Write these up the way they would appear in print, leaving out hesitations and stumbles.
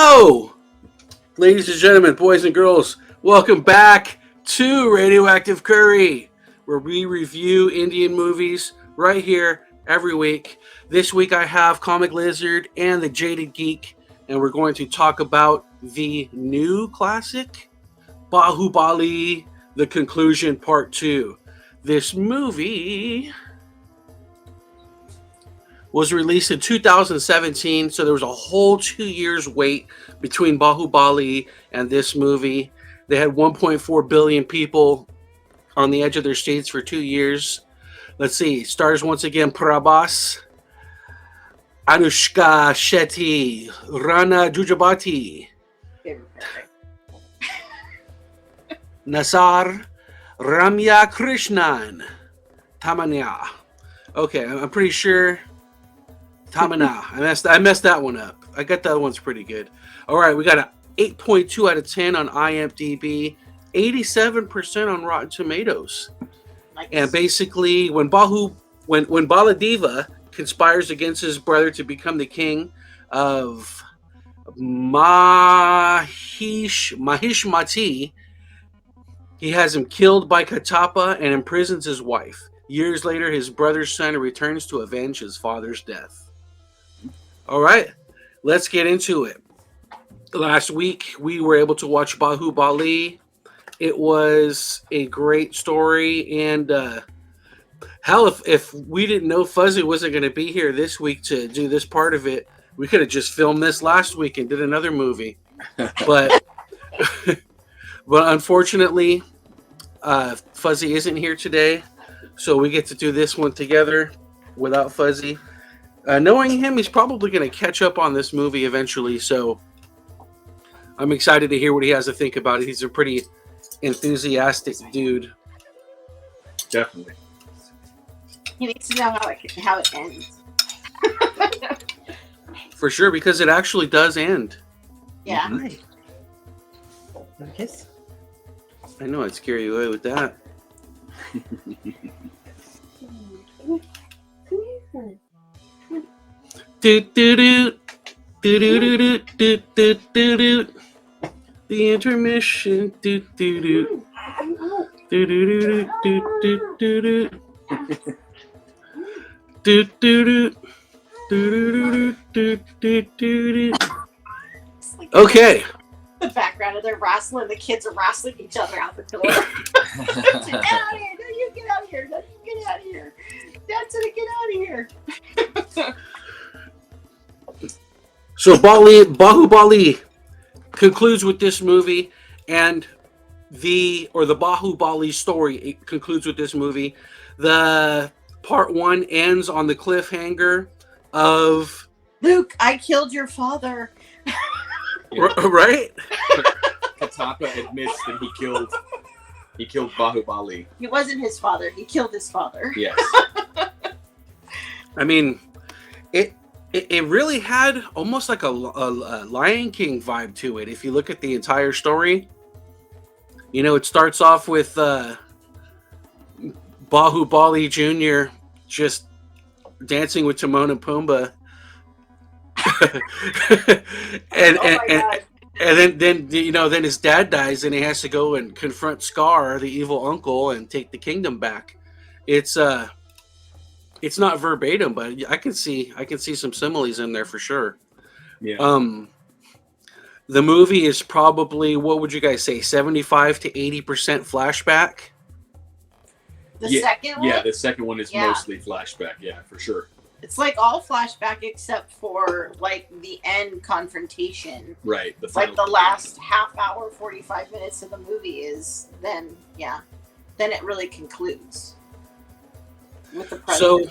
Hello, ladies and gentlemen, boys and girls. Welcome back to Radioactive Curry, where we review Indian movies right here every week. This week I have Comic Lizard and the Jaded Geek, and we're going to talk about the new classic, Bahubali, The Conclusion Part 2. This movie was released in 2017, so there was a whole 2 years wait between Bahubali and this movie. They had 1.4 billion people on the edge of their seats for 2 years. Let's see, stars once again Prabhas, Anushka Shetty, Rana Jujabati, Nasar, Ramya Krishnan, Tamanya. Okay, I'm pretty sure Tamana. I messed that one up. I got that one's pretty good. All right, we got an 8.2 out of 10 on IMDb, 87% on Rotten Tomatoes. Nice. And basically, when Bhallaladeva conspires against his brother to become the king of Mahishmati, he has him killed by Katappa and imprisons his wife. Years later, his brother's son returns to avenge his father's death. All right, let's get into it. Last week, we were able to watch Bahubali. It was a great story, and hell, if we didn't know Fuzzy wasn't going to be here this week to do this part of it, we could have just filmed this last week and did another movie. But unfortunately, Fuzzy isn't here today, so we get to do this one together without Fuzzy. Knowing him, he's probably going to catch up on this movie eventually, so I'm excited to hear what he has to think about it. He's a pretty enthusiastic dude. Definitely. He needs to know how it ends. For sure, because it actually does end. Yeah. Hi. Kiss? I know, I'd scare you away with that. Do do do do do do do do do do. The intermission. Do do do do do do do do do do do do do. Okay. The background of their wrestling, the kids are wrestling each other out the door. Get out of here! No, you get out of here! No, you get out of here! Dad's gonna get out of here! So Bahubali concludes with this movie, and the Bahubali story, it concludes with this movie. The part one ends on the cliffhanger of Luke, I killed your father. Right? Katappa admits that he killed Bahubali. He wasn't his father. He killed his father. Yes. I mean, it really had almost like a Lion King vibe to it. If you look at the entire story, you know, it starts off with Bahubali Jr. just dancing with Timon and Pumbaa. and then you know, then his dad dies and he has to go and confront Scar, the evil uncle, and take the kingdom back. It's not verbatim, but I can see some similes in there for sure. Yeah. The movie is probably, what would you guys say, 75 to 80% flashback? The second one? Yeah, the second one is mostly flashback, yeah, for sure. It's like all flashback except for like the end confrontation. Right. Like the last half hour, 45 minutes of the movie is then it really concludes with the predator. So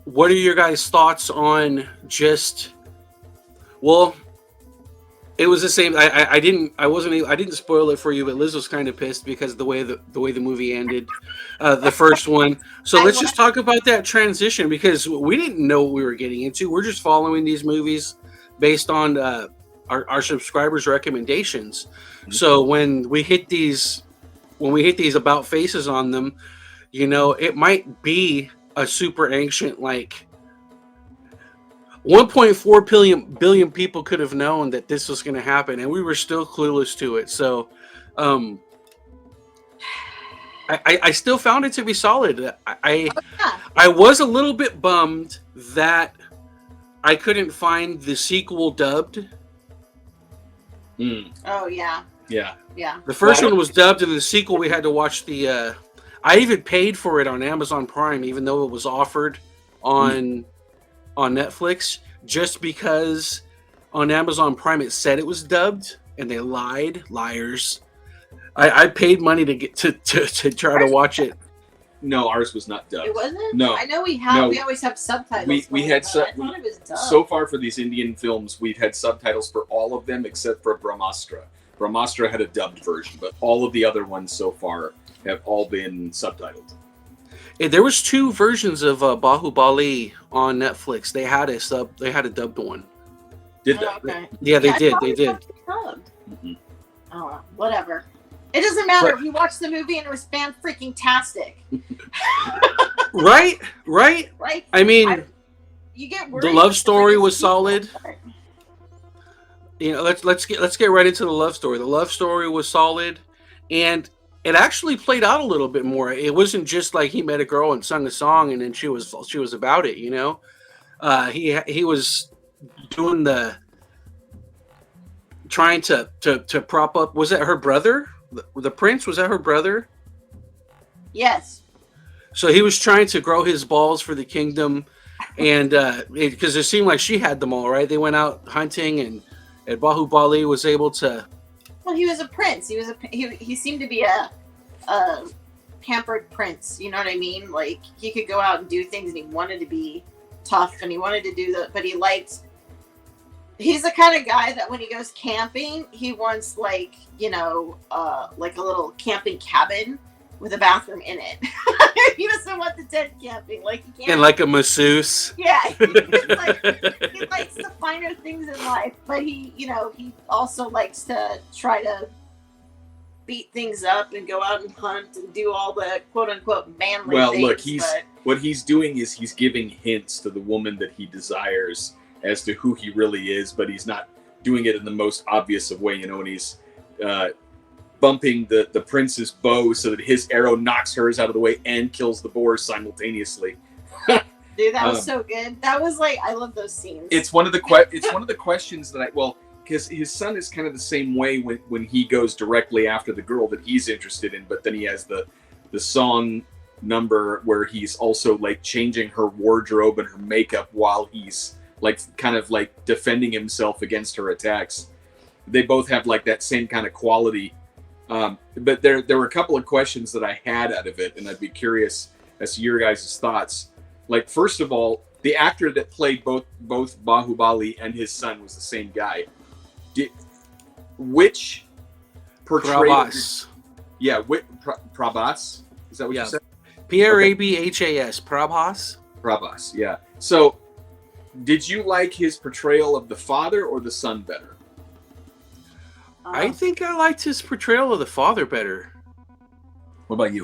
what are your guys' thoughts on just, well, it was the same. I didn't spoil it for you, but Liz was kind of pissed because the way the movie ended, the first one. So let's just talk about that transition, because we didn't know what we were getting into. We're just following these movies based on our subscribers' recommendations. Mm-hmm. So when we hit these about faces on them, you know, it might be a super ancient, like, 1.4 billion people could have known that this was going to happen, and we were still clueless to it. So, I still found it to be solid. I was a little bit bummed that I couldn't find the sequel dubbed. Oh yeah. Yeah. Yeah. The first one was dubbed, and the sequel we had to watch the. I even paid for it on Amazon Prime, even though it was offered on Netflix, just because on Amazon Prime it said it was dubbed, and they liars. I paid money to get to try to watch it. No, ours was not dubbed. It wasn't? No. I know we have. No. We always have subtitles. We had I thought it was dubbed. so far for these Indian films, we've had subtitles for all of them except for Brahmastra. Brahmastra had a dubbed version, but all of the other ones so far have all been subtitled. There was 2 versions of Bahubali on Netflix. They had a dubbed one. Did they? Okay. Yeah, they I did. thought They it did. was dubbed. Mhm. Oh, whatever. It doesn't matter But- if you watch the movie and it was fan freaking tastic, Right. right? I mean, You get worried. the love with story freaking was sequel. solid. You know, let's get right into the love story. The love story was solid, and it actually played out a little bit more. It wasn't just like he met a girl and sung a song and then she was about it. You know, he was doing the trying to prop up. Was that her brother? The prince, was that her brother? Yes. So he was trying to grow his balls for the kingdom, and because it seemed like she had them all, right? They went out hunting, and Bahubali was able to. Well, he was a prince. He seemed to be a pampered prince. You know what I mean? Like he could go out and do things, and he wanted to be tough, and he wanted to do but he liked. He's the kind of guy that when he goes camping, he wants like like a little camping cabin with a bathroom in it. He doesn't want the tent camping. Like he can't. And like a masseuse. Yeah, he likes the finer things in life, but he also likes to try to beat things up and go out and hunt and do all the quote unquote manly things. Look, what he's doing is he's giving hints to the woman that he desires as to who he really is, but he's not doing it in the most obvious of way, and he's bumping the prince's bow so that his arrow knocks hers out of the way and kills the boar simultaneously. Dude, that was so good. That was like, I love those scenes. It's one of the questions that because his son is kind of the same way when he goes directly after the girl that he's interested in, but then he has the song number where he's also like changing her wardrobe and her makeup while he's like kind of like defending himself against her attacks. They both have like that same kind of quality. But there were a couple of questions that I had out of it, and I'd be curious as to your guys' thoughts. Like, first of all, the actor that played both Bahubali and his son was the same guy. Which portrayal? Prabhas. Yeah, Prabhas. Is that what you said? Prabhas. Prabhas. Prabhas. Yeah. So, did you like his portrayal of the father or the son better? I think I liked his portrayal of the father better. What about you?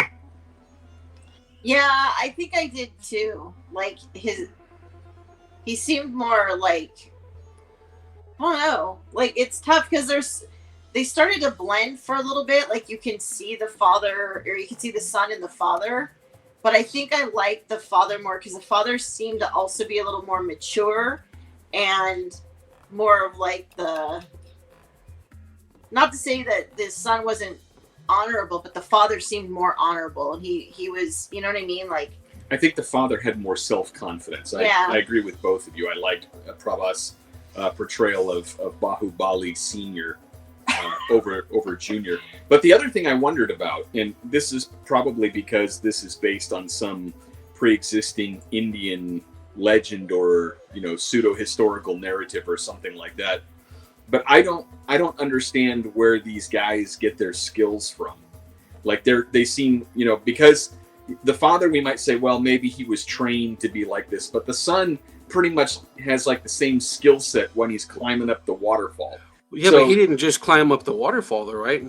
Yeah, I think I did too. Like he seemed more like, I don't know. Like it's tough because they started to blend for a little bit. Like you can see the father, or you can see the son in the father. But I think I liked the father more because the father seemed to also be a little more mature and more of like not to say that the son wasn't honorable, but the father seemed more honorable, and he was, you know what I mean? Like, I think the father had more self-confidence. Yeah. I agree with both of you. I liked Prabhas' portrayal of Bahubali Senior over Junior. But the other thing I wondered about, and this is probably because this is based on some pre-existing Indian legend or pseudo-historical narrative or something like that. But I don't understand where these guys get their skills from. Like they seem, because the father, we might say, well, maybe he was trained to be like this, but the son pretty much has like the same skill set when he's climbing up the waterfall. Yeah, but he didn't just climb up the waterfall, though, right?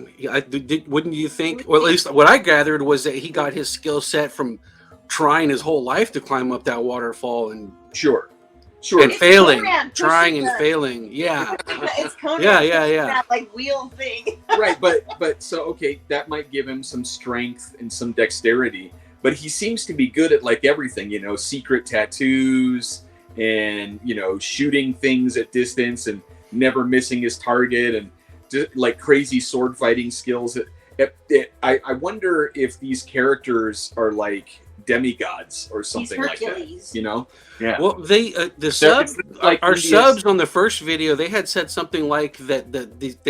Wouldn't you think? Well, at least what I gathered was that he got his skill set from trying his whole life to climb up that waterfall. And Sure. Sure. and It's failing, Conan trying pushing and the- failing. Yeah, It's Conan Yeah, pushing yeah. that like wheel thing. Right, but so okay, that might give him some strength and some dexterity, but he seems to be good at like everything, you know, secret tattoos and, you know, shooting things at distance and never missing his target and just like crazy sword fighting skills. I wonder if these characters are like demigods or something like that, Hercules. you know? Well, they the subs, like our India's- subs on the first video, they had said something like that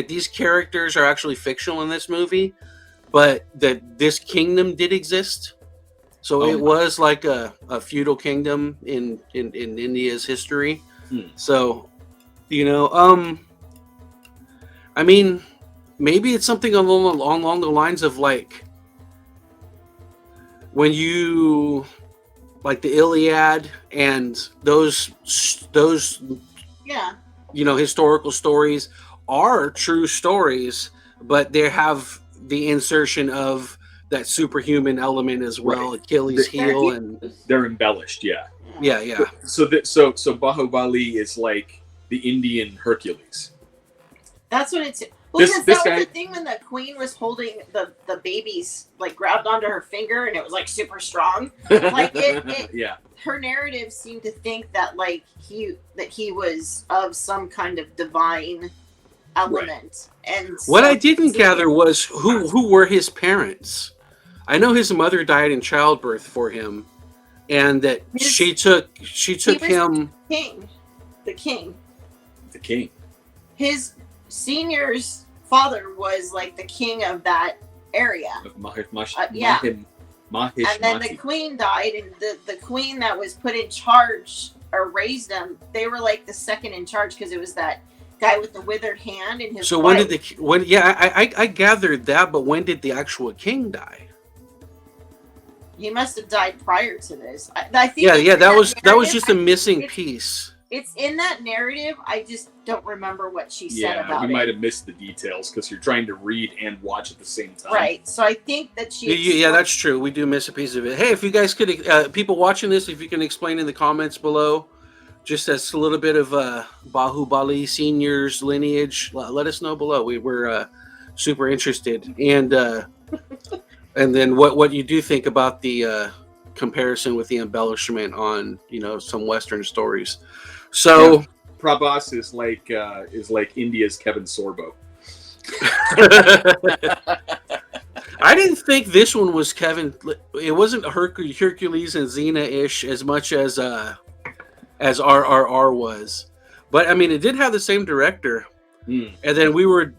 these characters are actually fictional in this movie, but that this kingdom did exist. So Oh it my. was like a feudal kingdom in India's history. So, you know, I mean, maybe it's something along the lines of like when you like the Iliad and those Yeah. you know historical stories are true stories, but they have the insertion of that superhuman element as well, Right. Achilles They're heel, huge. and They're embellished, yeah. yeah. So Bahubali is like the Indian Hercules. That's what it's. Well, This- because this that guy- was the thing when the queen was holding the babies, like grabbed onto her finger, and it was like super strong. Like it Yeah. her narrative seemed to think that like he was of some kind of divine element. And What so I didn't gather was who were his parents. I know his mother died in childbirth for him, and that His- she took was- him. the king. The king. His senior's father was like the king of that area. Of Yeah. Mahishmati. And then the queen died, and the queen that was put in charge or raised them, they were like the second in charge because it was that guy with the withered hand and his So wife. I gathered that, but when did the actual king die? He must have died prior to this. I think Yeah, it's yeah, in that was narrative. just a missing it's- piece. It's in that narrative. I just don't remember what she said Yeah, about we it. might have missed the details because you're trying to read and watch at the same time. Right. So I think that she. Yeah, that's true. We do miss a piece of it. Hey, if you guys could, people watching this, if you can explain in the comments below, just as a little bit of Bahubali Senior's lineage, let us know below. We're super interested, and then what you do think about the comparison with the embellishment on some Western stories. So. Yeah. Prabhas is like India's Kevin Sorbo. I didn't think this one was Kevin. It wasn't Hercules and Xena-ish as much as RRR was, but I mean it did have the same director. And then we were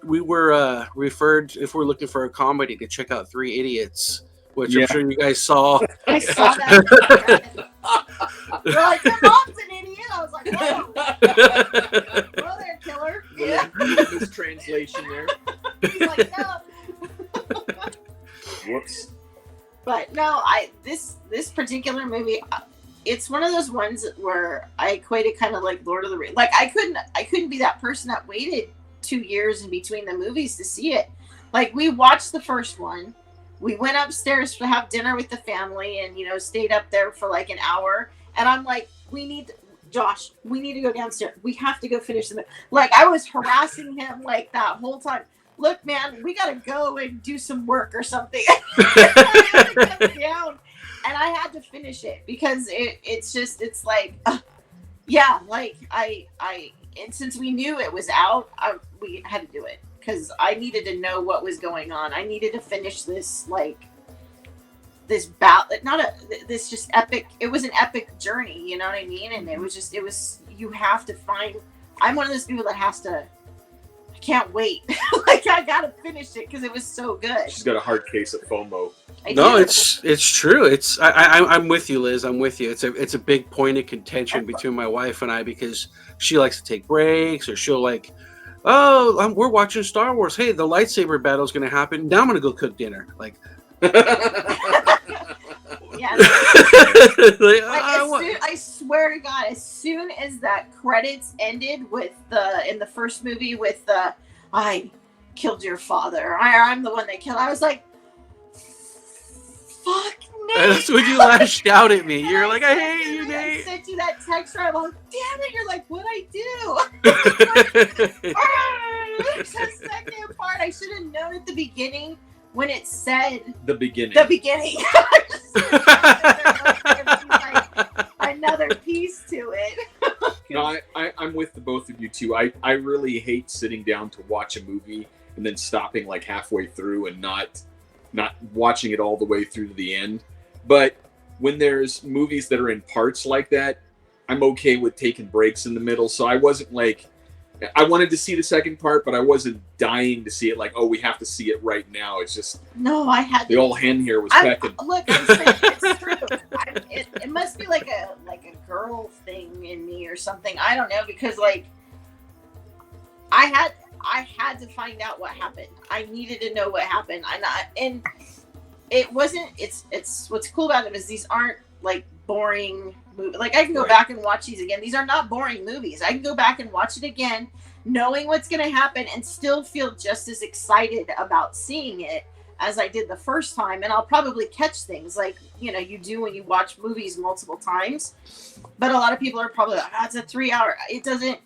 referred, if we're looking for a comedy, to check out Three Idiots, which I'm sure you guys saw. I saw that. You're like, your mom's an idiot. I was like, whoa. Whoa there, killer. Yeah. Mistranslation there. He's like, no. Whoops. But no, this particular movie, it's one of those ones where I equate it kind of like Lord of the Rings. Like I couldn't be that person that waited 2 years in between the movies to see it. Like we watched the first one, we went upstairs to have dinner with the family, and stayed up there for like an hour. And I'm like, Josh, we need to go downstairs. We have to go finish the movie. Like I was harassing him like that whole time. Look, man, we gotta go and do some work or something. I had to come down, and I had to finish it because it's like, yeah, like and since we knew it was out, we had to do it because I needed to know what was going on. I needed to finish this this battle, this just epic. It was an epic journey, you know what I mean? And it was you have to find. I'm one of those people that has to. I can't wait. Like I gotta finish it because it was so good. She's got a hard case of FOMO. No, it's true. I'm with you, Liz. I'm with you. It's a big point of contention between my wife and I because she likes to take breaks, or she'll like, we're watching Star Wars. Hey, the lightsaber battle is going to happen. Now I'm going to go cook dinner. Like, Yeah. like, I swear to God, as soon as that credits ended in the first movie with the I killed your father, I'm the one that killed, I was like, fuck Nate. that's when you lashed out at me. And You're like, I hate you, I Nate. said you that text right. I'm like, damn it! You're like, what I do? It's the second part. I should have known at the beginning when it said The beginning. the beginning. Another piece to it. No, I'm with the both of you too. I really hate sitting down to watch a movie and then stopping like halfway through and not watching it all the way through to the end. But when there's movies that are in parts like that, I'm okay with taking breaks in the middle. So I wasn't like, I wanted to see the second part, but I wasn't dying to see it like, oh, we have to see it right now. It's just, No, I had the old hen here was pecking. Look, I'm saying it's true. It must be like a girl thing in me or something. I don't know, because like I had to find out what happened. I needed to know what happened. And it wasn't. It's what's cool about them is these aren't like boring movies. Like I can go back and watch these again. These are not boring movies. I can go back and watch it again, knowing what's going to happen, and still feel just as excited about seeing it as I did the first time. And I'll probably catch things like, you know, you do when you watch movies multiple times. But a lot of people are probably like, oh, it's a 3 hour. It doesn't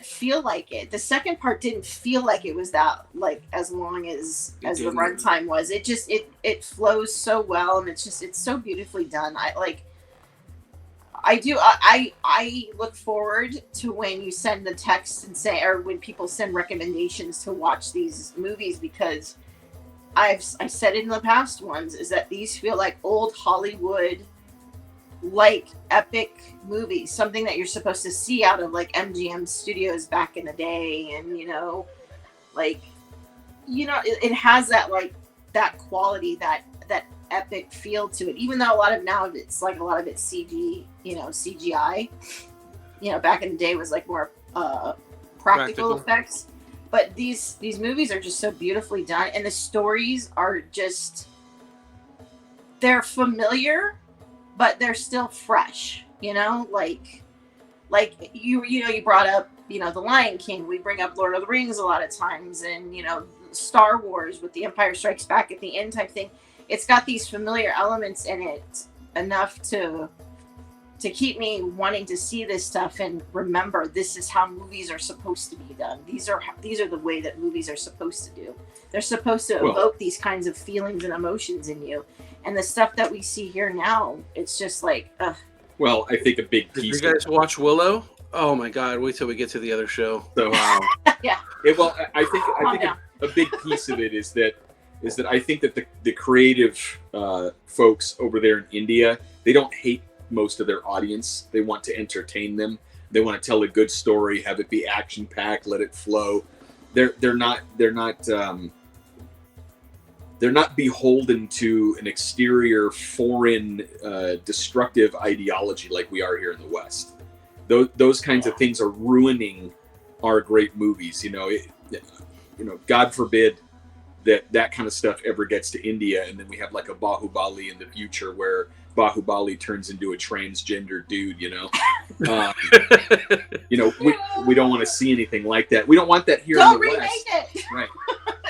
feel like it. The second part didn't feel like it was that like as long as the runtime was. It just it flows so well, and it's so beautifully done. I look forward to when you send the text and say, or when people send recommendations to watch these movies, because I said it in the past ones, is that these feel like old Hollywood, like epic movies, something that you're supposed to see out of like MGM Studios back in the day. And it has that like that quality, that epic feel to it, even though a lot of it's CGI. Back in the day was like more practical effects. But these movies are just so beautifully done, and the stories are just, they're familiar, but they're still fresh. Like you brought up, The Lion King. We bring up Lord of the Rings a lot of times, and Star Wars with the Empire Strikes Back at the end type thing. It's got these familiar elements in it enough to keep me wanting to see this stuff and remember this is how movies are supposed to be done. These are the way that movies are supposed to do. They're supposed to evoke these kinds of feelings and emotions in you. And the stuff that we see here now, it's just like, ugh. Well, I think a big piece. Did you guys watch Willow? Oh my God! Wait till we get to the other show. So, yeah. I think a big piece of it is that I think that the creative folks over there in India, they don't hate most of their audience. They want to entertain them. They want to tell a good story, have it be action packed, let it flow. They're not beholden to an exterior foreign destructive ideology like we are here in the West. Those kinds of things are ruining our great movies. God forbid that kind of stuff ever gets to India, and then we have like a Bahubali in the future where Bahubali turns into a transgender dude. We don't want to see anything like that. We don't want that here in the West. Don't remake it. Right.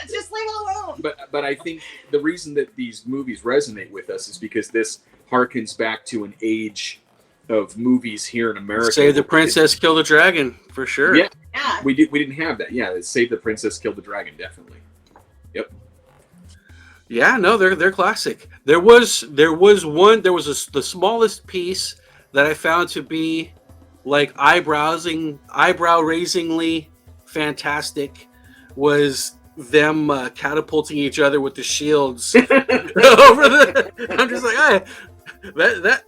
Just leave it alone. But I think the reason that these movies resonate with us is because this harkens back to an age of movies here in America. Save the Princess, Kill the Dragon, for sure. Yeah. We didn't have that. Yeah, Save the Princess, Kill the Dragon, definitely. Yep. Yeah, no, they're classic. There was the smallest piece that I found to be like eyebrow-raisingly fantastic was them catapulting each other with the shields over the. I'm just like, that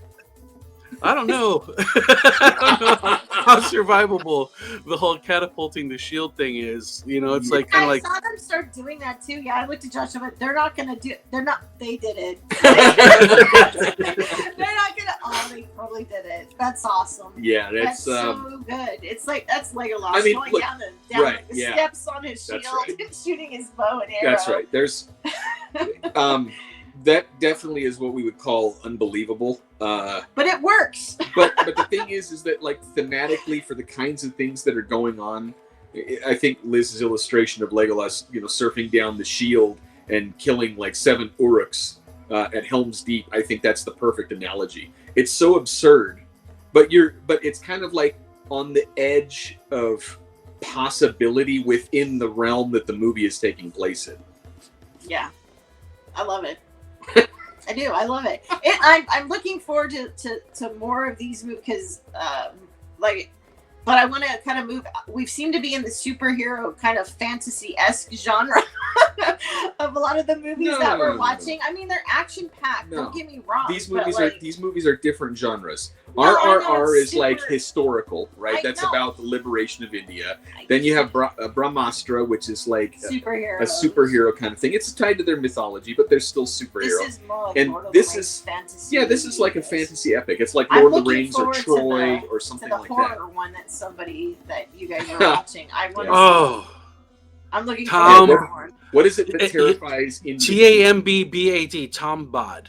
I don't know. I don't know how survivable the whole catapulting the shield thing is. It's like kind of like. I saw them start doing that too. Yeah, I looked at Josh, but they're not gonna do. They're not. They did it. They're not gonna. Oh, they probably did it. That's awesome. Yeah, that's so good. It's like that's Legolas going down the steps on his shield and shooting his bow and arrow. That's right. There's. That definitely is what we would call unbelievable. But it works. but the thing is that like thematically for the kinds of things that are going on, I think Liz's illustration of Legolas, surfing down the shield and killing like 7 Uruks at Helm's Deep, I think that's the perfect analogy. It's so absurd but it's kind of like on the edge of possibility within the realm that the movie is taking place in. Yeah, I love it. I do. I love it. I'm looking forward to more of these movies because, but I want to kind of move. We seem to be in the superhero kind of fantasy-esque genre of a lot of the movies that we're watching. I mean, they're action-packed. Don't get me wrong. These movies are different genres. RRR is like historical, right? That's about the liberation of India. Then you have Brahmastra, which is like a superhero kind of thing. It's tied to their mythology, but they're still superhero. This is more like and Lord of this the Rings is fantasy. yeah, this is like a fantasy epic. It's like Lord of the Rings or Troy or something like that. The horror one that somebody that you guys are watching. I want to. Oh, I'm looking Tom, forward to that one. What is it that terrifies Indian? TAMBBAD, Tombad.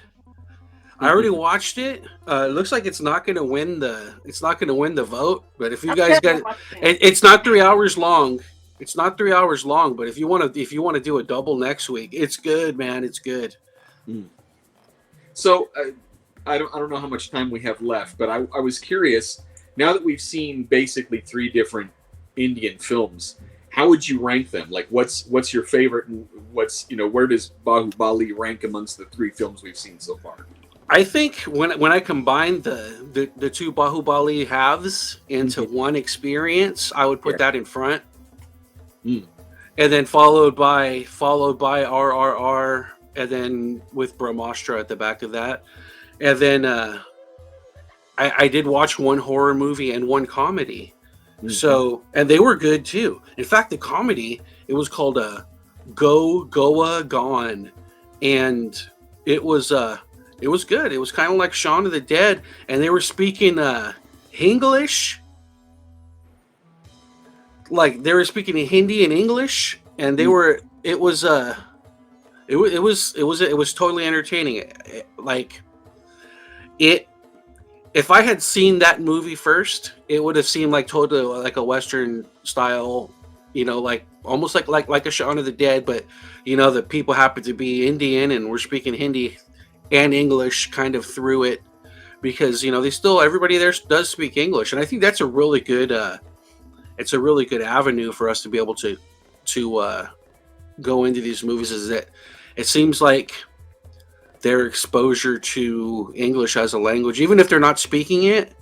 I already watched it. It looks like it's not going to win the vote. But if you guys got it's not 3 hours long. It's not 3 hours long. But if you want to do a double next week, it's good, man. It's good. So I don't know how much time we have left, but I was curious. Now that we've seen basically 3 different Indian films, how would you rank them? Like, what's your favorite, and where does Bahubali rank amongst the 3 films we've seen so far? I think when I combine the 2 Bahubali halves into one experience, I would put that in front, and then followed by RRR, and then with Brahmastra at the back of that, and then I did watch one horror movie and one comedy, so and they were good too. In fact, the comedy, it was called Goa Gone, and it was good. It was kind of like Shaun of the Dead, and they were speaking Hinglish. Like they were speaking Hindi and English, and they were. It was totally entertaining. If I had seen that movie first, it would have seemed like totally like a Western style, like almost like a Shaun of the Dead, but the people happen to be Indian and we're speaking Hindi and English kind of through it, because everybody there does speak English, and I think that's a really good avenue for us to be able to go into these movies. Is that it seems like their exposure to English as a language, even if they're not speaking it,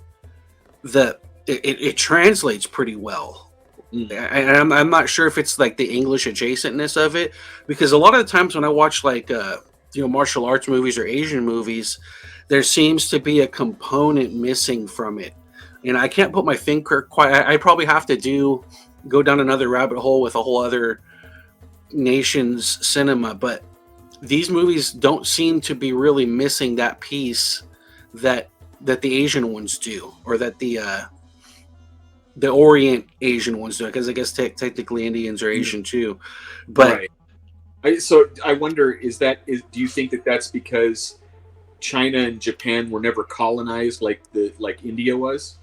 it translates pretty well. And I'm not sure if it's like the English adjacentness of it, because a lot of the times when I watch like martial arts movies or Asian movies, there seems to be a component missing from it, and I can't put my finger quite. I probably have to go down another rabbit hole with a whole other nation's cinema, but these movies don't seem to be really missing that piece that the Asian ones do, or that the Orient Asian ones do, because I guess technically Indians are Asian too. But so I wonder, do you think that that's because China and Japan were never colonized like India was,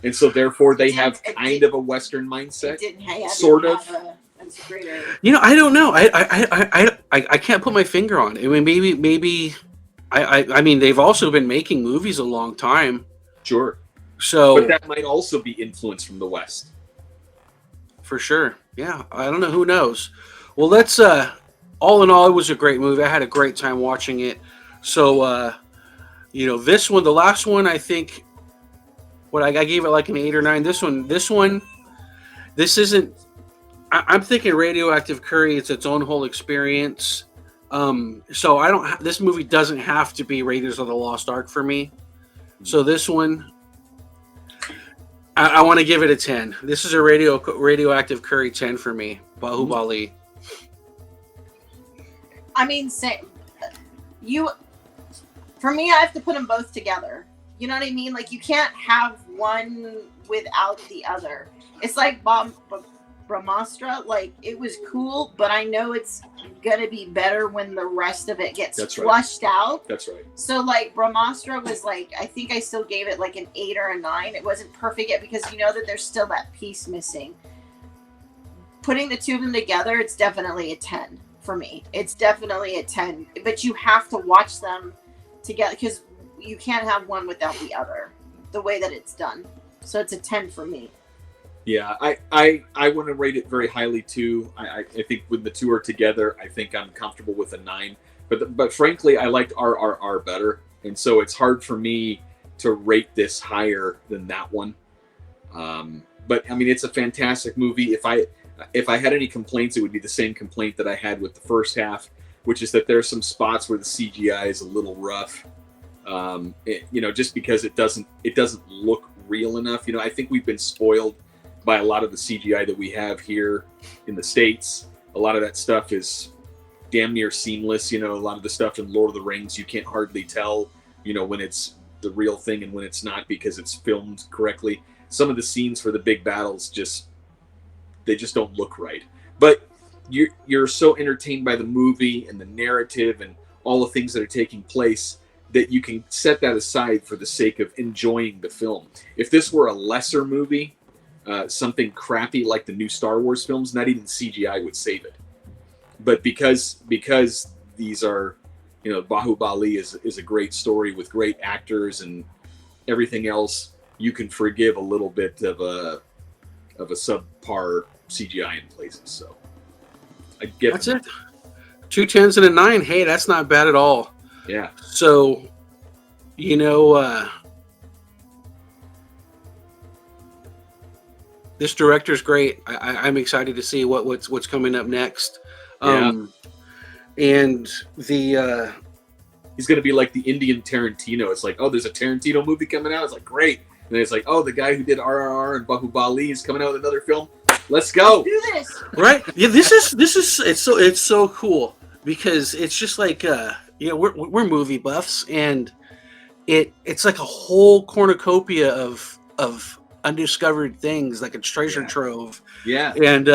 and so therefore they have kind of a Western mindset, sort of? I don't know. I can't put my finger on it. I mean, maybe. I mean, they've also been making movies a long time. Sure. So, but that might also be influence from the West. For sure. Yeah. I don't know. Who knows? Well, let's. All in all, it was a great movie. I had a great time watching it. So, this one, the last one, I think. I gave it like an 8 or 9. This isn't. I'm thinking Radioactive Curry. It's its own whole experience. So this movie doesn't have to be Raiders of the Lost Ark for me. So this one, I want to give it a 10. This is a Radioactive Curry 10 for me. Bahubali. I mean, for me, I have to put them both together. You know what I mean? Like, you can't have one without the other. It's like Brahmastra, like, it was cool, but I know it's gonna be better when the rest of it gets flushed out. That's right. So like Brahmastra was like, I think I still gave it like an 8 or a 9. It wasn't perfect yet because that there's still that piece missing. Putting the two of them together, it's definitely a 10 for me. It's definitely a 10, but you have to watch them together because you can't have one without the other. the way that it's done. So it's a 10 for me. Yeah, I want to rate it very highly too. I think when the two are together, I think I'm comfortable with a 9. But frankly, I liked RRR better, and so it's hard for me to rate this higher than that one. But I mean, it's a fantastic movie. If I had any complaints, it would be the same complaint that I had with the first half, which is that there are some spots where the CGI is a little rough. Just because it doesn't look real enough. I think we've been spoiled by a lot of the CGI that we have here in the States. A lot of that stuff is damn near seamless. A lot of the stuff in Lord of the Rings, you can't hardly tell, when it's the real thing and when it's not, because it's filmed correctly. Some of the scenes for the big battles just don't look right. But you're so entertained by the movie and the narrative and all the things that are taking place that you can set that aside for the sake of enjoying the film. If this were a lesser movie, something crappy like the new Star Wars films, not even CGI would save it. But because these are, Bahubali is a great story with great actors and everything else, you can forgive a little bit of a subpar CGI in places. So I get that's it. 2 10s and a 9. Hey, that's not bad at all. Yeah. So, this director's great. I'm excited to see what's coming up next. And the he's going to be like the Indian Tarantino. It's like, oh, there's a Tarantino movie coming out. It's like, great. And then it's like, oh, the guy who did RRR and Bahubali is coming out with another film. Let's go. Do this. Right? Yeah, this is it's so cool because it's just like we're movie buffs, and it's like a whole cornucopia of undiscovered things, like a treasure trove. Yeah. And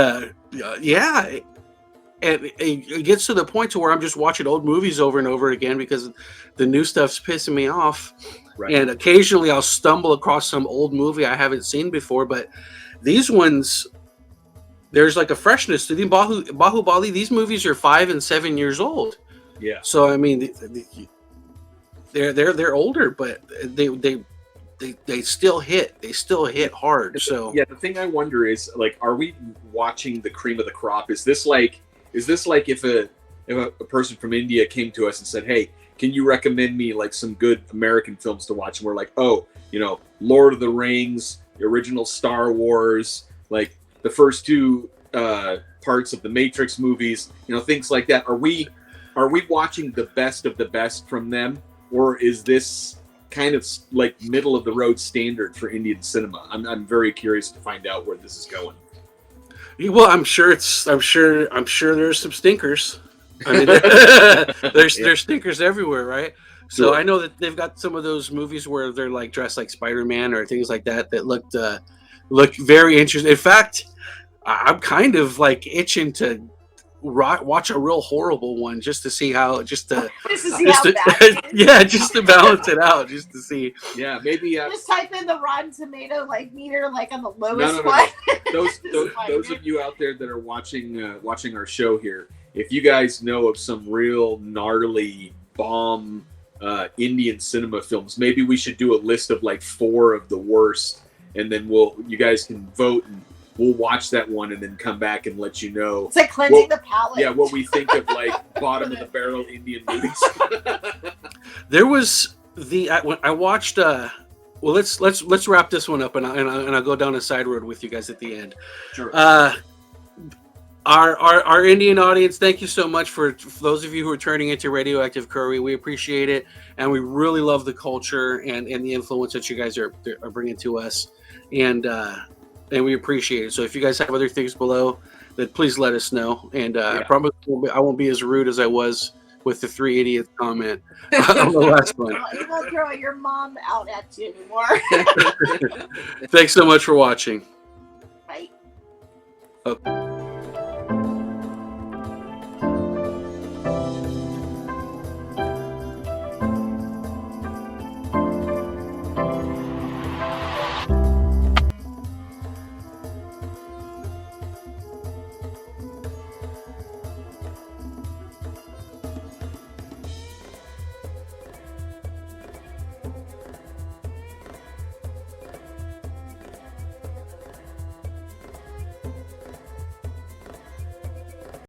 and it gets to the point to where I'm just watching old movies over and over again because the new stuff's pissing me off. Right. And occasionally I'll stumble across some old movie I haven't seen before, but these ones, there's like a freshness to them. Bahubali, these movies are 5 and 7 years old. Yeah. So I mean, they're older, but they still hit. They still hit hard. So yeah, the thing I wonder is, like, are we watching the cream of the crop? Is this like if a person from India came to us and said, hey, can you recommend me like some good American films to watch? And we're like, oh, Lord of the Rings, the original Star Wars, like the first 2 parts of the Matrix movies, things like that. Are we watching the best of the best from them, or is this kind of like middle of the road standard for Indian cinema? I'm very curious to find out where this is going. Well, I'm sure there's some stinkers. I mean, there's stinkers everywhere, right? So Sure. I know that they've got some of those movies where they're like dressed like Spider-Man or things like that looked very interesting. In fact, I'm kind of like itching to watch a real horrible one just to see how Just to see how bad. yeah, just to balance it out, just to see. Yeah, maybe Just type in the Rotten Tomato meter on the lowest No. one. those of you out there that are watching our show here, if you guys know of some real gnarly bomb Indian cinema films, maybe we should do a list of like 4 of the worst, and then you guys can vote, and we'll watch that one and then come back and let you know. It's like cleansing the palate. Yeah, what we think of like bottom of the barrel Indian movies. There was I watched. Well, let's wrap this one up, and I'll go down a side road with you guys at the end. Sure. Our Indian audience, thank you so much for those of you who are turning into Radioactive Curry. We appreciate it, and we really love the culture and the influence that you guys are bringing to us, and we appreciate it. So if you guys have other things below, then please let us know. And I promise I won't be as rude as I was with the 3 idiots comment on the last one. You won't throw your mom out at you anymore. Thanks so much for watching. Bye. Okay.